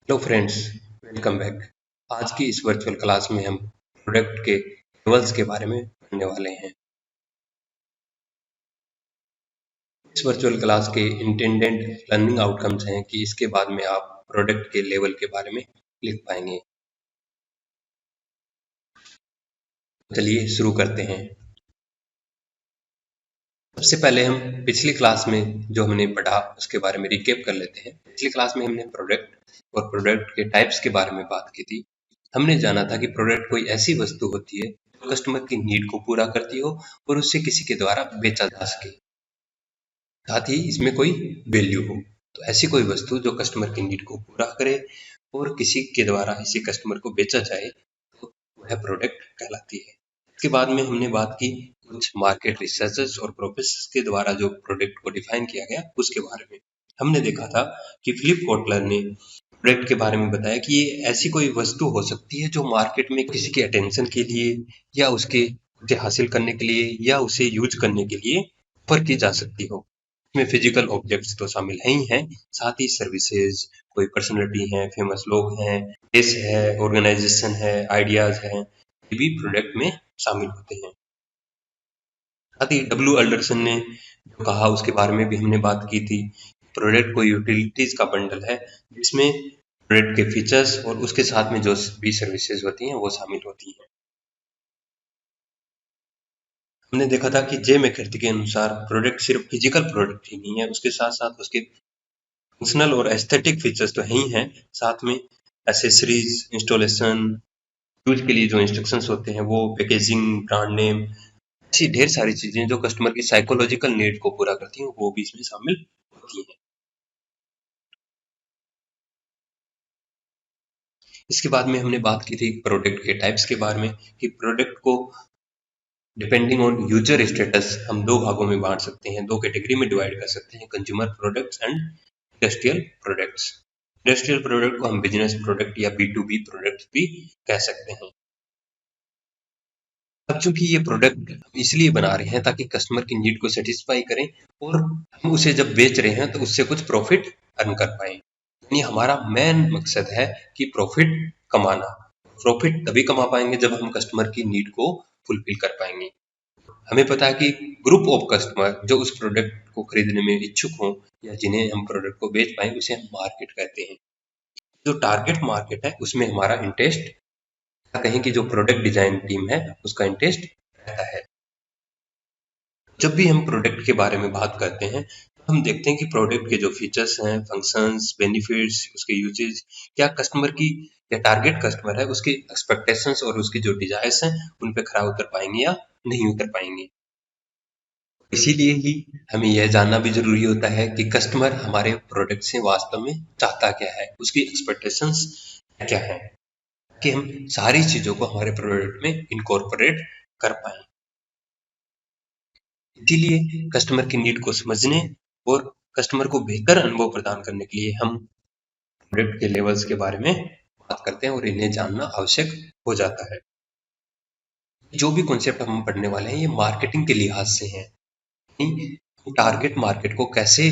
Hello friends, welcome back. आज की इस वर्चुअल क्लास में हम प्रोडक्ट के लेवल्स के बारे में पढ़ने वाले हैं। इस वर्चुअल क्लास के इंटेंडेड लर्निंग आउटकम्स हैं कि इसके बाद में आप प्रोडक्ट के लेवल के बारे में लिख पाएंगे। चलिए शुरू करते हैं। सबसे पहले हम पिछली क्लास में जो हमने पढ़ा उसके बारे में रिकैप कर लेते हैं। पिछली क्लास में हमने प्रोडक्ट और प्रोडक्ट के टाइप्स के बारे में बात की थी। हमने जाना था कि प्रोडक्ट कोई ऐसी वस्तु होती है जो कस्टमर की नीड को पूरा करती हो और उससे किसी के द्वारा बेचा जा सके, साथ ही इसमें कोई वैल्यू हो। तो ऐसी कोई वस्तु जो कस्टमर की नीड को पूरा करे और किसी के द्वारा इसी कस्टमर को बेचा जाए तो वह प्रोडक्ट कहलाती है। इसके बाद में हमने बात की कुछ मार्केट रिसर्चेस और प्रोफेसर्स के द्वारा जो प्रोडक्ट को डिफाइन किया गया उसके बारे में। हमने देखा था कि फिलिप कोटलर ने प्रोडक्ट के बारे में बताया कि ये ऐसी कोई वस्तु हो सकती है जो मार्केट में किसी के अटेंशन के लिए या उसे हासिल करने के लिए या उसे यूज करने के लिए ऑफर की जा सकती हो। इसमें फिजिकल ऑब्जेक्ट्स तो शामिल है ही हैं, साथ ही सर्विसेज, कोई पर्सनैलिटी है, फेमस लोग हैं, प्लेस है, ऑर्गेनाइजेशन है, आइडियाज हैं, ये भी प्रोडक्ट में शामिल होते हैं। साथ ही डब्ल्यू एल्डरसन ने जो कहा उसके बारे में भी हमने बात की थी। प्रोडक्ट कोई यूटिलिटीज का बंडल है जिसमें प्रोडक्ट के फीचर्स और उसके साथ में जो भी सर्विसेज होती हैं वो शामिल होती हैं। हमने देखा था कि जे मैकर्थी के अनुसार प्रोडक्ट सिर्फ फिजिकल प्रोडक्ट ही नहीं है, उसके साथ साथ उसके फंक्शनल और एस्थेटिक फीचर्स तो हैं ही हैं, साथ में एसेसरीज, इंस्टॉलेशन, यूज के लिए जो इंस्ट्रक्शंस होते हैं वो, पैकेजिंग, ब्रांड नेम, ऐसी ढेर सारी चीजें जो कस्टमर की साइकोलॉजिकल नीड को पूरा करती हैं वो भी इसमें शामिल होती हैं। इसके बाद में हमने बात की थी प्रोडक्ट के टाइप्स के बारे में कि प्रोडक्ट को डिपेंडिंग ऑन यूजर स्टेटस हम दो भागों में बांट सकते हैं, दो कैटेगरी में डिवाइड कर सकते हैं, consumer products and industrial products. Industrial product को हम बिजनेस प्रोडक्ट या B2B प्रोडक्ट भी कह सकते हैं। अब चूंकि ये प्रोडक्ट हम इसलिए बना रहे हैं ताकि कस्टमर की नीड को सेटिस्फाई करें और हम उसे जब बेच रहे हैं तो उससे कुछ प्रॉफिट अर्न कर पाएं। यानी हमारा मेन मकसद है कि प्रॉफिट कमाना। प्रॉफिट तभी कमा पाएंगे जब हम कस्टमर की नीड को फुलफिल कर पाएंगे। हमें पता है कि ग्रुप ऑफ कस्टमर जो उस प्रोडक्ट को खरीदने में इच्छुक हों या जिन्हें हम प्रोडक्ट को बेच पाएं उसे हम मार्केट कहते हैं। जो टारगेट मार्केट है उसमें हमारा इंटरेस्ट, या कहें कि जो प्रोडक्ट डिजाइन टीम है उसका इंटरेस्ट रहता है। जब भी हम प्रोडक्ट के बारे में बात करते हैं तो हम देखते हैं कि प्रोडक्ट के जो फीचर्स हैं, फंक्शंस, बेनिफिट्स, उसके यूजेज, क्या कस्टमर की या टारगेट कस्टमर है उसकी एक्सपेक्टेशंस और उसकी जो डिजायर्स हैं उन पे खरा उतर पाएंगे या नहीं उतर पाएंगे। इसीलिए ही हमें यह जानना भी ज़रूरी होता है कि कस्टमर हमारे प्रोडक्ट से वास्तव में चाहता क्या है, उसकी एक्सपेक्टेशंस क्या है, कि हम सारी चीज़ों को हमारे प्रोडक्ट में इनकॉर्पोरेट कर पाएँ। इसीलिए कस्टमर की नीड को समझने और कस्टमर को बेहतर अनुभव प्रदान करने के लिए हम प्रोडक्ट के लेवल्स के बारे में बात करते हैं और इन्हें जानना आवश्यक हो जाता है। जो भी कॉन्सेप्ट हम पढ़ने वाले हैं ये मार्केटिंग के लिहाज से हैं। टारगेट मार्केट को कैसे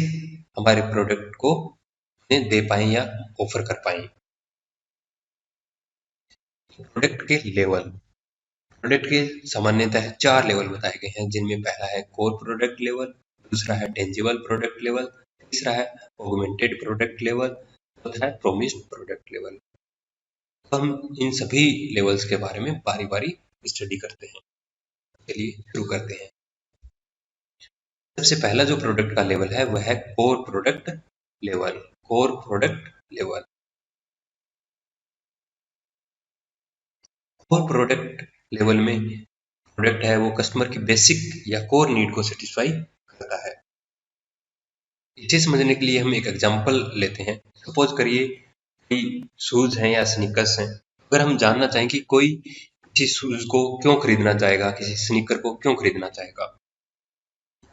हमारे प्रोडक्ट को दे पाएं या ऑफर कर पाएं। प्रोडक्ट के लेवल, प्रोडक्ट के सामान्यतः 4 लेवल बताए गए हैं, जिनमें पहला है कोर प्रोडक्ट लेवल, दूसरा है टेंजिबल प्रोडक्ट लेवल, तीसरा है ऑगमेंटेड प्रोडक्ट लेवल, चौथा है प्रोमिस्ड प्रोडक्ट लेवल। तो हम इन सभी लेवल्स के बारे में बारी बारी स्टडी करते हैं। चलिए शुरू करते हैं। सबसे पहला जो प्रोडक्ट का लेवल है वह है core product level. Core product level, core product level में प्रोडक्ट है वो कस्टमर की बेसिक या कोर नीड को सेटिस्फाई करता है। इसे समझने के लिए हम एक एग्जांपल लेते हैं। सपोज करिए कोई शूज हैं या स्नीकर्स हैं। अगर हम जानना चाहें कि कोई किसी शूज को क्यों खरीदना चाहेगा, किसी स्नीकर को क्यों खरीदना चाहेगा,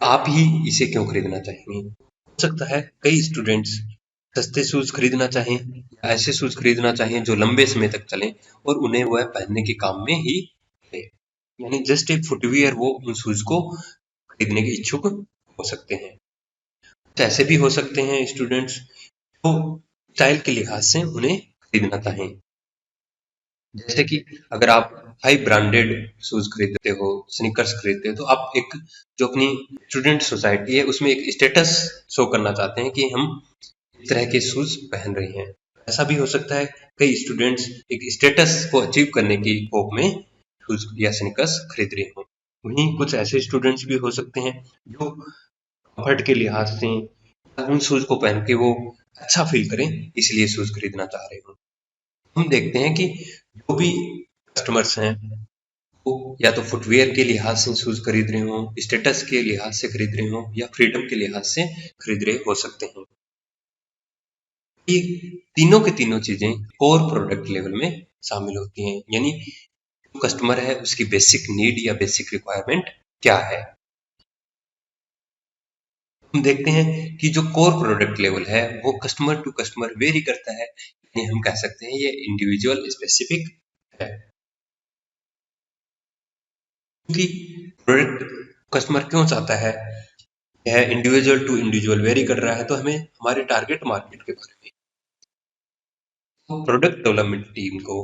आप ही इसे क्यों खरीदना चाहेंगे। हो सकता है कई स्टूडेंट्स सस्ते शूज खरीदना चाहें या ऐसे शूज खरीदना चाहें जो लंबे समय तक चलें और उन्हें वह पहनने के काम में ही ले, यानी जस्ट एक फुटवियर वो उन शूज को खरीदने के इच्छुक हो सकते हैं। तो ऐसे भी हो सकते हैं स्टूडेंट्स तो स्टाइल के लिहाज से उन्हें खरीदना चाहें। जैसे कि अगर आप हाई ब्रांडेड शूज खरीदते हो, स्नीकर्स खरीदते हो, तो आप एक जो अपनी स्टूडेंट सोसाइटी है उसमें एक स्टेटस शो करना चाहते हैं कि हम इस तरह के शूज पहन रहे हैं। ऐसा भी हो सकता है कई स्टूडेंट्स एक स्टेटस को अचीव करने की होप में शूज या स्नीकर्स खरीद रहे हो। वहीं कुछ ऐसे स्टूडेंट्स भी हो सकते हैं जो कंफर्ट के लिहाज से उन शूज को पहन के वो अच्छा फील करें, इसलिए शूज खरीदना चाह रहे हो। हम देखते हैं कि जो भी कस्टमर्स हैं वो या तो फुटवियर के लिहाज से शूज खरीद रहे हो, स्टेटस के लिहाज से खरीद रहे हो, या फ्रीडम के लिहाज से खरीद रहे हो सकते हैं। ये तीनों की तीनों चीजें कोर प्रोडक्ट लेवल में शामिल होती हैं, यानी जो कस्टमर है उसकी बेसिक नीड या बेसिक रिक्वायरमेंट क्या है। हम देखते हैं कि जो कोर प्रोडक्ट लेवल है वो कस्टमर टू कस्टमर वेरी करता है, यानी हम कह सकते हैं ये इंडिविजुअल स्पेसिफिक है। क्योंकि प्रोडक्ट कस्टमर क्यों चाहता है, यह इंडिविजुअल टू इंडिविजुअल वेरी कर रहा है, तो हमें हमारे टारगेट मार्केट के बारे में, तो प्रोडक्ट डेवलपमेंट टीम को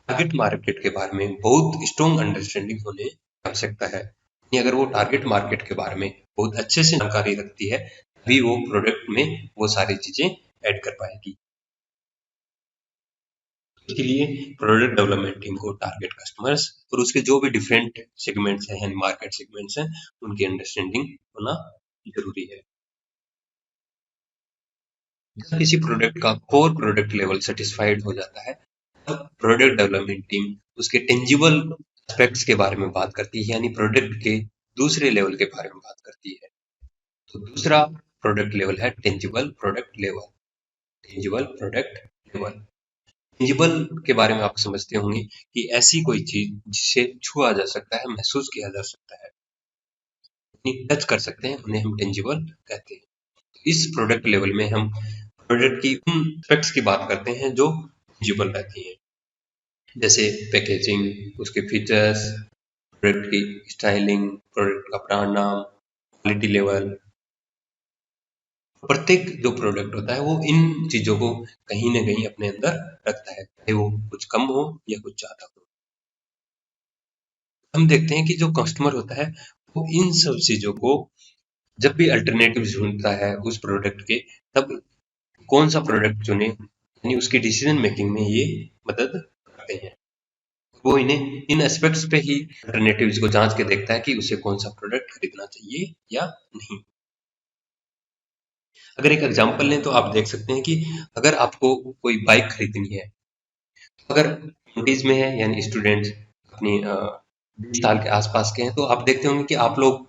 टारगेट मार्केट के बारे में बहुत स्ट्रॉन्ग अंडरस्टैंडिंग होने की आवश्यकता है। यानी अगर वो टारगेट मार्केट के बारे में बहुत अच्छे से जानकारी रखती है तभी वो प्रोडक्ट में वो सारी चीजें ऐड कर पाएगी। इसके लिए प्रोडक्ट डेवलपमेंट टीम को टारगेट कस्टमर्स और उसके जो भी डिफरेंट सेगमेंट्स हैं, मार्केट सेगमेंट्स हैं, उनकी अंडरस्टैंडिंग होना जरूरी है। जब किसी प्रोडक्ट का कोर प्रोडक्ट लेवल सेटिस्फाइड हो जाता है तब प्रोडक्ट डेवलपमेंट टीम उसके टेंजिबल एस्पेक्ट्स के बारे में बात करती है, यानी प्रोडक्ट के दूसरे लेवल के बारे में बात करती है। तो दूसरा प्रोडक्ट लेवल है tangible product level. Tangible product level, tangible के बारे में आप समझते होंगे कि ऐसी कोई चीज जिसे छुआ जा सकता है, महसूस किया जा सकता है, टच कर सकते हैं, उन्हें हम टेंजिबल कहते हैं। इस प्रोडक्ट लेवल में हम प्रोडक्ट की उन एस्पेक्ट्स की बात करते हैं जो टेंजिबल रहती हैं, जैसे पैकेजिंग, उसके फीचर्स, प्रोडक्ट की स्टाइलिंग, प्रोडक्ट का ब्रांड नाम, क्वालिटी लेवल। प्रत्येक जो प्रोडक्ट होता है वो इन चीजों को कहीं ना कहीं अपने अंदर रखता है, चाहे वो कुछ कम हो या कुछ ज्यादा हो। हम देखते हैं कि जो कस्टमर होता है वो इन सब चीजों को जब भी अल्टरनेटिव ढूंढता है उस प्रोडक्ट के, तब कौन सा प्रोडक्ट चुने, यानी उसकी डिसीजन मेकिंग में ये मदद करते हैं। वो इन्हें इन एस्पेक्ट्स पे ही अल्टरनेटिव्स को जांच के देखता है कि उसे कौन सा प्रोडक्ट खरीदना चाहिए या नहीं। अगर एक एग्जांपल लें तो आप देख सकते हैं कि अगर आपको कोई बाइक खरीदनी है, अगर 20s में है यानी स्टूडेंट्स अपनी 20 साल के आसपास के हैं, तो आप देखते होंगे कि आप लोग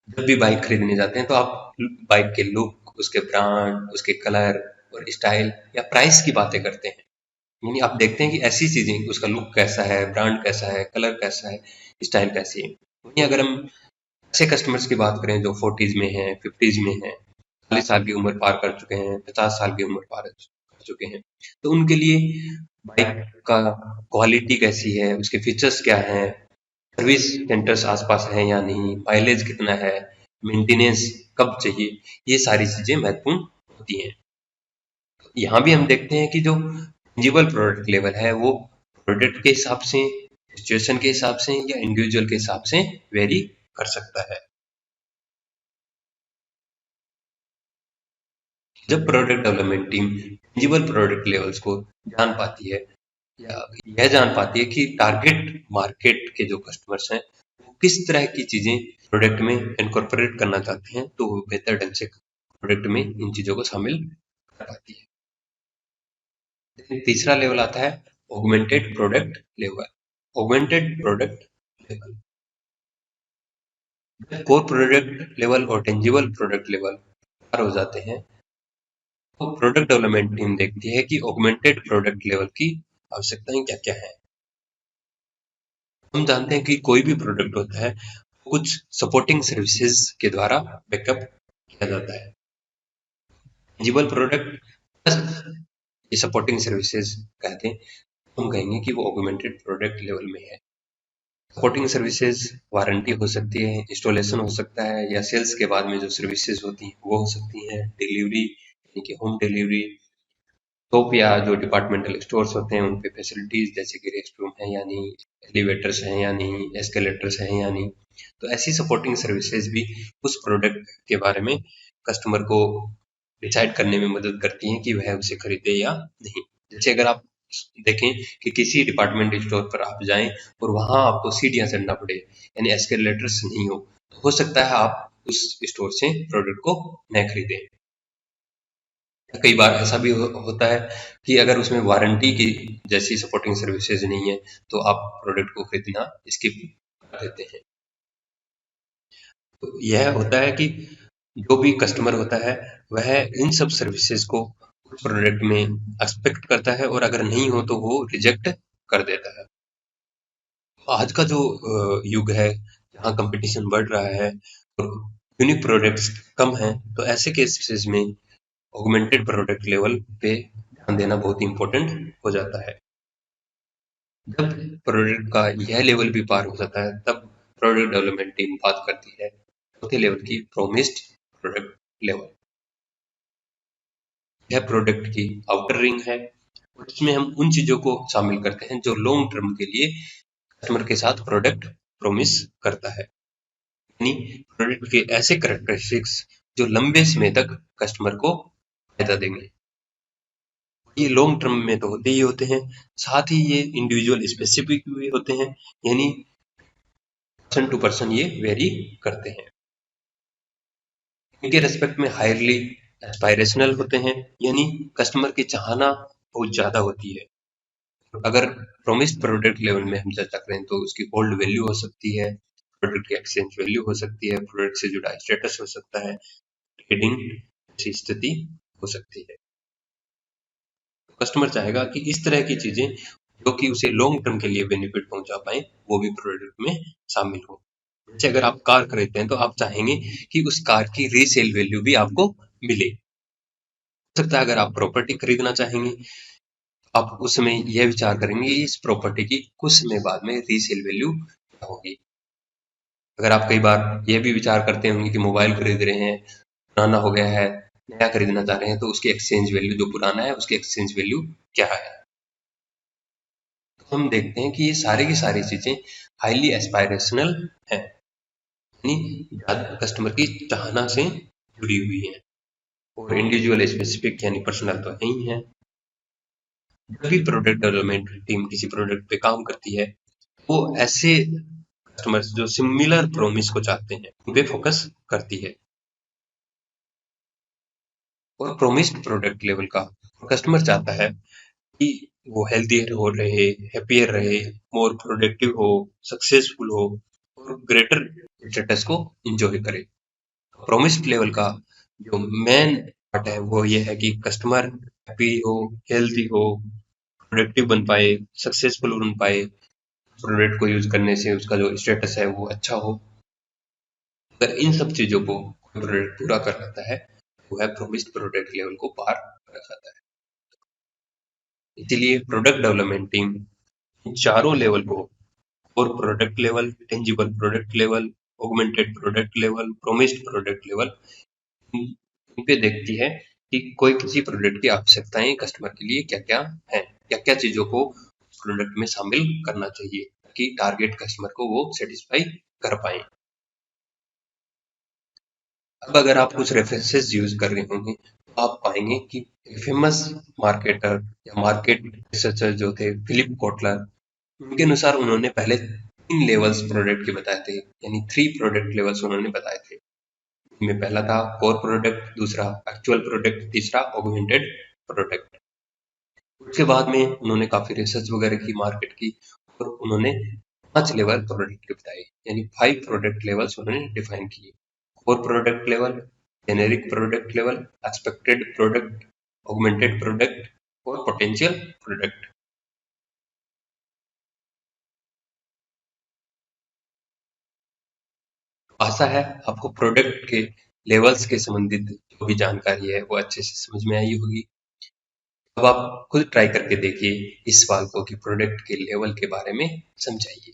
जब भी बाइक खरीदने जाते हैं तो आप बाइक के लुक, उसके ब्रांड, उसके कलर और स्टाइल या प्राइस की बातें करते हैं। यानी आप देखते हैं कि ऐसी चीजें, उसका लुक कैसा है, ब्रांड कैसा है, कलर कैसा है, स्टाइल कैसी है। वहीं अगर हम ऐसे कस्टमर्स की बात करें जो 40s में हैं, 50s में हैं, 40 साल की उम्र पार कर चुके हैं, 50 साल की उम्र पार कर चुके हैं, तो उनके लिए बाइक का क्वालिटी कैसी है, उसके फीचर्स क्या हैं, सर्विस सेंटर्स आसपास हैं या नहीं, माइलेज कितना है, मेंटेनेंस कब चाहिए, ये सारी चीजें महत्वपूर्ण होती हैं। यहाँ भी हम देखते हैं कि जो टेंजिबल प्रोडक्ट लेवल है वो प्रोडक्ट के हिसाब से, सिचुएशन के हिसाब से या इंडिविजुअल के हिसाब से वेरी कर सकता है। जब product development team tangible product levels को जान पाती है या यह जान पाती है कि टारगेट मार्केट के जो कस्टमर्स हैं वो किस तरह की चीजें प्रोडक्ट में इनकॉर्पोरेट करना चाहते हैं, तो वो बेहतर ढंग से प्रोडक्ट में इन चीजों को शामिल कर पाती है। तीसरा लेवल आता है augmented product level. Augmented product level, core product level और टेंजिबल प्रोडक्ट लेवल पार हो जाते हैं तो प्रोडक्ट डेवलपमेंट टीम देखती है कि ऑगमेंटेड प्रोडक्ट लेवल की आवश्यकताएं क्या क्या है। हम जानते हैं कि कोई भी प्रोडक्ट होता है कुछ सपोर्टिंग सर्विसेज के द्वारा बैकअप किया जाता है। टेंजिबल प्रोडक्ट प्लस ये सपोर्टिंग सर्विसेज कहते हैं, हम कहेंगे कि वो ऑगमेंटेड प्रोडक्ट लेवल में है। सपोर्टिंग सर्विसेज वारंटी हो सकती है, इंस्टॉलेशन हो सकता है, या सेल्स के बाद में जो सर्विसेज होती हैं वो हो सकती हैं, डिलीवरी यानी कि होम डिलीवरी, शॉप या जो डिपार्टमेंटल स्टोर्स होते हैं उन पे फैसिलिटीज जैसे कि रेस्ट रूम है या नहीं, एलिवेटर्स हैं या नहीं, एस्केलेटर्स हैं या नहीं। तो ऐसी सपोर्टिंग सर्विसेज भी उस प्रोडक्ट के बारे में कस्टमर को डिसाइड करने में मदद करती हैं कि वह उसे खरीदे या नहीं। जैसे अगर आप देखें कि किसी डिपार्टमेंट स्टोर पर आप जाएं और वहां आपको सीढ़ियां चढ़ना पड़े यानी एस्केलेटर्स नहीं हो सकता है आप उस स्टोर से प्रोडक्ट को न खरीदें। कई बार ऐसा भी होता है कि अगर उसमें वारंटी की जैसी सपोर्टिंग सर्विसेज नहीं है तो आप प्रोडक्ट को खरीदना स्किप कर देते हैं। तो यह होता है कि जो भी कस्टमर होता है वह इन सब सर्विसेज को प्रोडक्ट में एक्सपेक्ट करता है और अगर नहीं हो तो वो रिजेक्ट कर देता है। आज का जो युग है जहाँ कंपटीशन बढ़ रहा है और यूनिक प्रोडक्ट्स कम हैं, तो ऐसे केसेस में ऑगमेंटेड प्रोडक्ट लेवल पे ध्यान देना बहुत इंपॉर्टेंट हो जाता है। जब प्रोडक्ट का यह लेवल भी पार हो जाता है तब प्रोडक्ट डेवलपमेंट टीम बात करती है चौथे लेवल की, प्रोमिस्ड प्रोडक्ट लेवल। यह प्रोडक्ट की आउटर रिंग है और इसमें हम उन चीजों को शामिल करते हैं जो लॉन्ग टर्म के लिए कस्टमर के साथ प्रोडक्ट प्रोमिस करता है, यानी प्रोडक्ट के ऐसे कैरेक्टरिस्टिक्स जो लंबे समय तक कस्टमर को फायदा देंगे। ये लॉन्ग टर्म में तो होते ही होते हैं, साथ ही ये इंडिविजुअल स्पेसिफिक भी होते हैं, यानी पर्सन टू पर्सन ये वेरी करते हैं। इनके रेस्पेक्ट में हाईली एस्पायरेशनल होते हैं, यानी कस्टमर की चाहना बहुत ज्यादा होती है। अगर प्रोमिस्ड प्रोडक्ट लेवल में हम चर्चा करें तो उसकी होल्ड वैल्यू हो सकती है, प्रोडक्ट की एक्सचेंज वैल्यू हो सकती है, प्रोडक्ट से जुड़ा स्टेटस हो सकता है, ट्रेडिंग जैसी स्थिति हो सकती है। कस्टमर चाहेगा कि इस तरह की चीजें जो कि उसे लॉन्ग टर्म के लिए बेनिफिट पहुंचा पाए वो भी प्रोडक्ट में शामिल हो। जैसे अगर आप कार खरीदते हैं तो आप चाहेंगे कि उस कार की रीसेल वैल्यू भी आपको मिले। हो सकता है अगर आप प्रॉपर्टी खरीदना चाहेंगे आप उस समय यह विचार करेंगे कि इस प्रॉपर्टी की कुछ समय बाद में रीसेल वैल्यू क्या होगी। अगर आप कई बार यह भी विचार करते होंगे कि मोबाइल खरीद रहे हैं, पुराना हो गया है, नया खरीदना चाह रहे हैं, तो उसकी एक्सचेंज वैल्यू जो पुराना है उसकी एक्सचेंज वैल्यू क्या है। तो हम देखते हैं कि ये सारी की सारी चीजें हाईली एस्पायरेशनल है, यानी कस्टमर की चाहना से जुड़ी हुई है और इंडिविजुअल स्पेसिफिक यानी पर्सनल तो है ही है। जब भी प्रोडक्ट डेवलपमेंट टीम किसी प्रोडक्ट पे काम करती है वो ऐसे कस्टमर्स जो सिमिलर प्रोमिस को चाहते हैं उन पे फोकस करती है। और प्रोमिस्ड प्रोडक्ट लेवल का कस्टमर चाहता है कि वो हेल्थियर हो रहे, हैप्पियर रहे, मोर प्रोडक्टिव हो, सक्सेसफुल हो और ग्रेटर स्टेटस को एंजॉय करे। प्रोमिस्ड लेवल का जो मेन पार्ट है वो ये है कि कस्टमर हैप्पी हो, हेल्थी हो, प्रोडक्टिव बन पाए, सक्सेसफुल बन पाए, प्रोडक्ट को यूज करने से उसका जो स्टेटस है वो अच्छा हो। अगर इन सब चीजों को प्रोडक्ट पूरा कर लेता है तो वह प्रोमिस्ड प्रोडक्ट लेवल को पार कर जाता है। इसीलिए प्रोडक्ट डेवलपमेंट टीम इन चारों लेवल को, और product level, tangible product level, augmented product level, promised product level, इन पे देखती है कि कोई किसी प्रोडक्ट की आवश्यकताएं कस्टमर के लिए क्या क्या है, क्या क्या चीजों को प्रोडक्ट में शामिल करना चाहिए कि टारगेट कस्टमर को वो सेटिस्फाई कर पाए। अब अगर आप कुछ रेफरेंसेस यूज कर रहे होंगे तो आप पाएंगे कि फेमस मार्केटर या मार्केट रिसर्चर जो थे फिलिप कोटलर, उनके अनुसार उन्होंने पहले 3 लेवल्स प्रोडक्ट के बताए थे, यानी 3 प्रोडक्ट लेवल्स उन्होंने बताए थे। इनमें पहला था कोर प्रोडक्ट, दूसरा एक्चुअल प्रोडक्ट, तीसरा ऑगमेंटेड प्रोडक्ट। उसके बाद में उन्होंने काफी रिसर्च वगैरह की मार्केट की और उन्होंने 5 लेवल प्रोडक्ट के बताए, यानी 5 प्रोडक्ट लेवल्स उन्होंने डिफाइन किए। Core product level, generic product level, expected product, augmented product और पोटेंशियल प्रोडक्ट। आशा है आपको प्रोडक्ट के लेवल्स के संबंधित जो भी जानकारी है वो अच्छे से समझ में आई होगी। अब आप खुद ट्राई करके देखिए इस सवाल को कि प्रोडक्ट के लेवल के बारे में समझाइए।